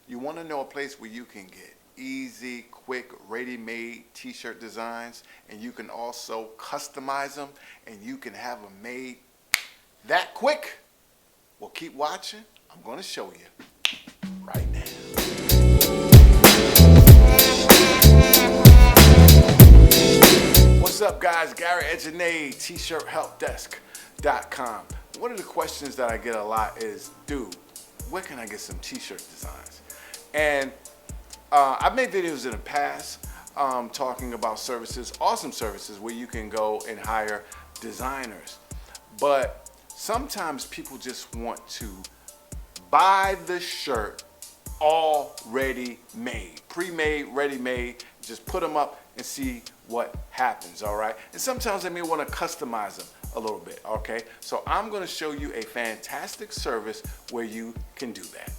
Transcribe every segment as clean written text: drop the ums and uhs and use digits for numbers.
You want to know a place where you can get easy, quick, ready-made t-shirt designs, and you can also customize them, and you can have them made that quick? Well, keep watching. I'm going to show you right now. What's up, guys? Gary Edgenade, t-shirthelpdesk.com. One of the questions that I get a lot is, dude, where can I get some t-shirt designs? And I've made videos in the past talking about services, awesome services where you can go and hire designers. But sometimes people just want to buy the shirt already made, pre-made, ready-made, just put them up and see what happens, all right? And sometimes they may want to customize them a little bit, okay? So I'm going to show you a fantastic service where you can do that.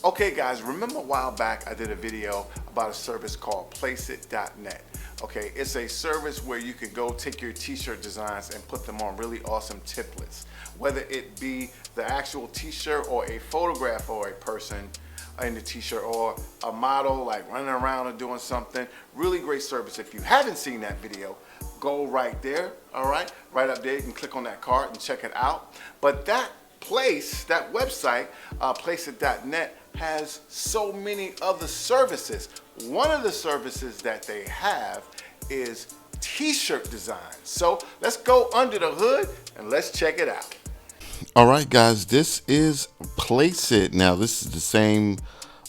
Okay, guys, remember a while back I did a video about a service called Placeit.net. Okay, it's a service where you can go take your t-shirt designs and put them on really awesome templates. Whether it be the actual t-shirt or a photograph or a person in the t-shirt or a model like running around and doing something. Really great service. If you haven't seen that video, go right there, all right? Right up there, you can click on that card and check it out. But that place, that website, Placeit.net, has so many other services. One of the services that they have is t-shirt design. So let's go under the hood and let's check it out. All right, guys, this is Placeit. Now, this is the same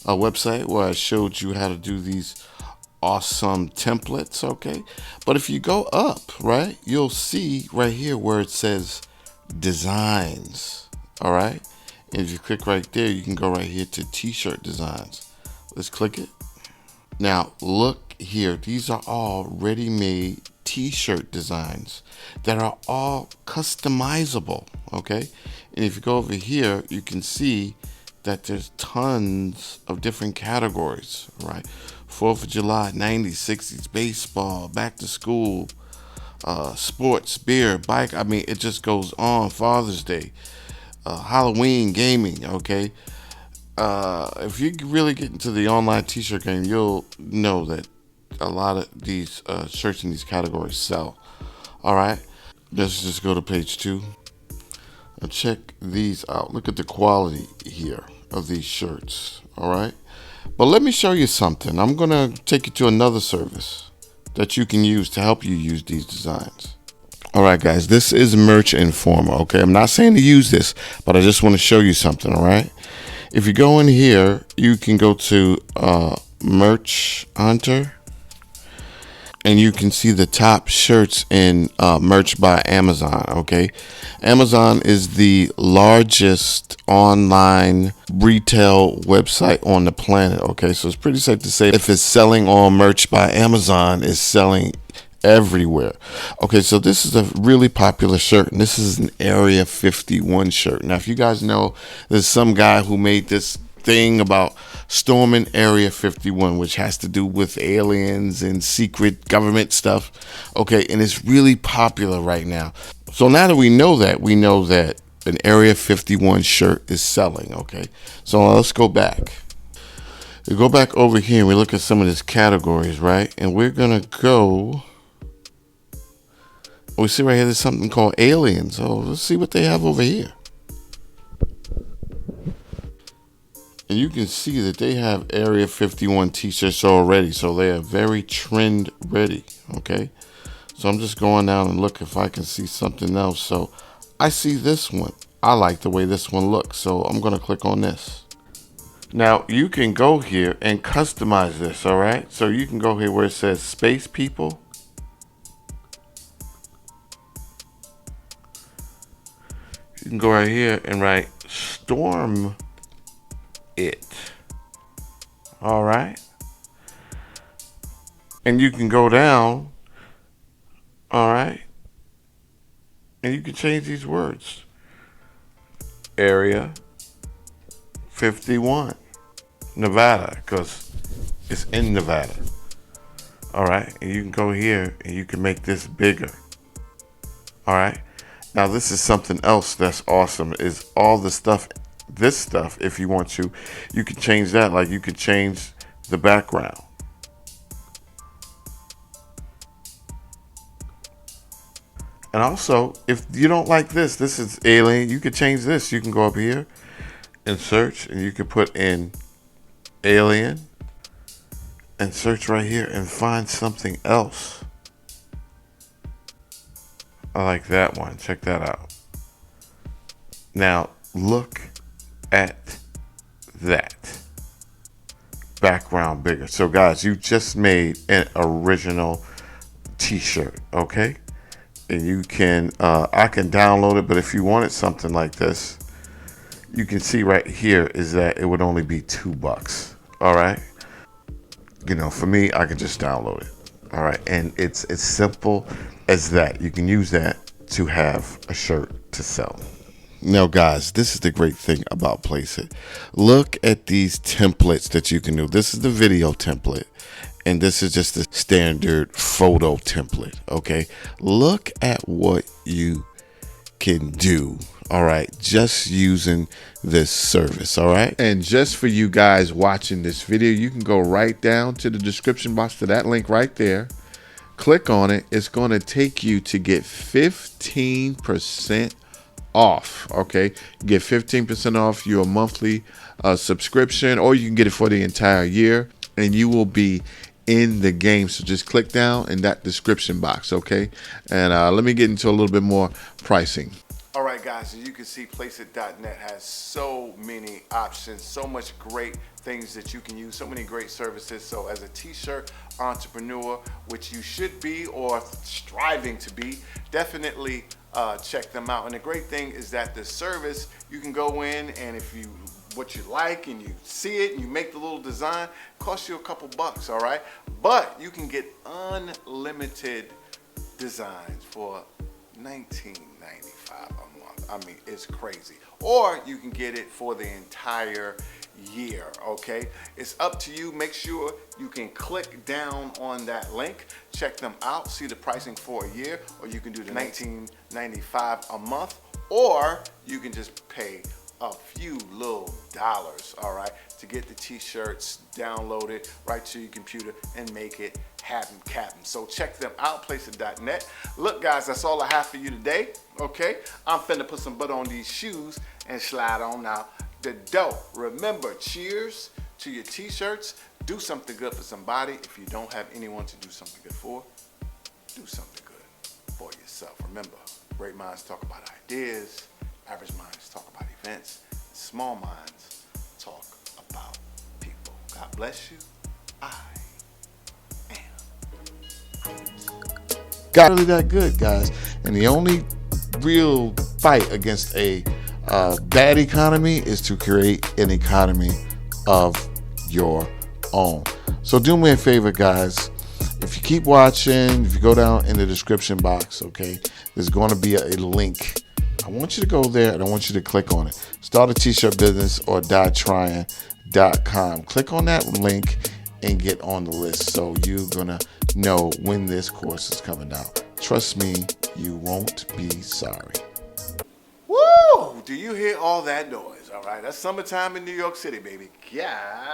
website where I showed you how to do these awesome templates, okay? But if you go up, right, you'll see right here where it says designs, all right? And if you click right there, you can go right here to t-shirt designs. Let's click it. Now, look here. These are all ready-made t-shirt designs that are all customizable, okay? And if you go over here, you can see that there's tons of different categories, right? 4th of July, 90s, 60s, baseball, back to school, sports, beer, bike. I mean, it just goes on. Father's Day, Halloween, gaming, okay? If you really get into the online t-shirt game, you'll know that a lot of these shirts in these categories sell. All right, let's just go to page 2 and check these out. Look at the quality here of these shirts. All right, but let me show you something. I'm gonna take you to another service that you can use to help you use these designs. All right, guys, this is Merch Informer. Okay, I'm not saying to use this, but I just want to show you something. All right, if you go in here, you can go to Merch Hunter, and you can see the top shirts in Merch by Amazon, okay? Amazon is the largest online retail website on the planet, okay? So it's pretty safe to say if it's selling on Merch by Amazon, it's selling everywhere. Okay, so this is a really popular shirt, and this is an Area 51 shirt. Now, if you guys know, there's some guy who made this thing about storming Area 51, which has to do with aliens and secret government stuff. Okay, and it's really popular right now. So now that we know that an Area 51 shirt is selling. Okay, so let's go back. We go back over here and we look at some of these categories, right? And we're gonna go. We see right here there's something called aliens. So let's see what they have over here. And you can see that they have Area 51 t-shirts already, so they are very trend ready, okay? So I'm just going down and look if I can see something else. So I see this one. I like the way this one looks, so I'm going to click on this. Now, you can go here and customize this, all right? So you can go here where it says Space People. You can go right here and write Storm It. All right, and you can go down, all right, and you can change these words. Area 51 Nevada, because it's in Nevada. All right, and you can go here and you can make this bigger. All right, now this is something else that's awesome, is all the stuff this stuff if you want to. You can change that. Like you could change the background. And also, if you don't like this is alien, you could change this. You can go up here and search, and you can put in alien and search right here and find something else. I like that one. Check that out. Now, look at that. Background bigger. So, guys, you just made an original t-shirt, okay? And you can, I can download it, but if you wanted something like this, you can see right here is that it would only be $2. All right. You know, for me, I can just download it. All right. And it's as simple as that. You can use that to have a shirt to sell. Now, guys, this is the great thing about Placeit. Look at these templates that you can do. This is the video template, and this is just the standard photo template, okay? Look at what you can do, all right, just using this service, all right? And just for you guys watching this video, you can go right down to the description box to that link right there. Click on it. It's going to take you to get 15% off, okay? You get 15% off your monthly subscription, or you can get it for the entire year, and you will be in the game. So just click down in that description box, okay? And let me get into a little bit more pricing. All right, guys, as you can see, Placeit.net has so many options, so much great things that you can use, so many great services. So as a t-shirt entrepreneur, which you should be or striving to be, definitely check them out. And the great thing is that the service, you can go in, and if you what you like and you see it and you make the little design, it costs you a couple bucks, all right? But you can get unlimited designs for $19.95 a month. I mean, it's crazy. Or you can get it for the entire year, okay? It's up to you. Make sure you can click down on that link, check them out, see the pricing for a year, or you can do the $19.95 a month, or you can just pay a few little dollars, all right, to get the t-shirts downloaded right to your computer and make it happen, Captain. So check them out, Placeit.net. Look, guys, that's all I have for you today, okay? I'm finna put some butter on these shoes and slide on out the dough. Remember, cheers to your t-shirts. Do something good for somebody. If you don't have anyone to do something good for, do something good for yourself. Remember, great minds talk about ideas, average minds talk about events, small minds talk about people. God bless you. I am Got really that good, guys. And the only real fight against a bad economy is to create an economy of your own. So do me a favor, guys. If you keep watching, if you go down in the description box, okay, there's going to be a link. I want you to go there and I want you to click on it. Start a t-shirt business or dietrying.com. Click on that link and get on the list so you're going to know when this course is coming out. Trust me, you won't be sorry. Woo! Do you hear all that noise? All right, that's summertime in New York City, baby. Yeah.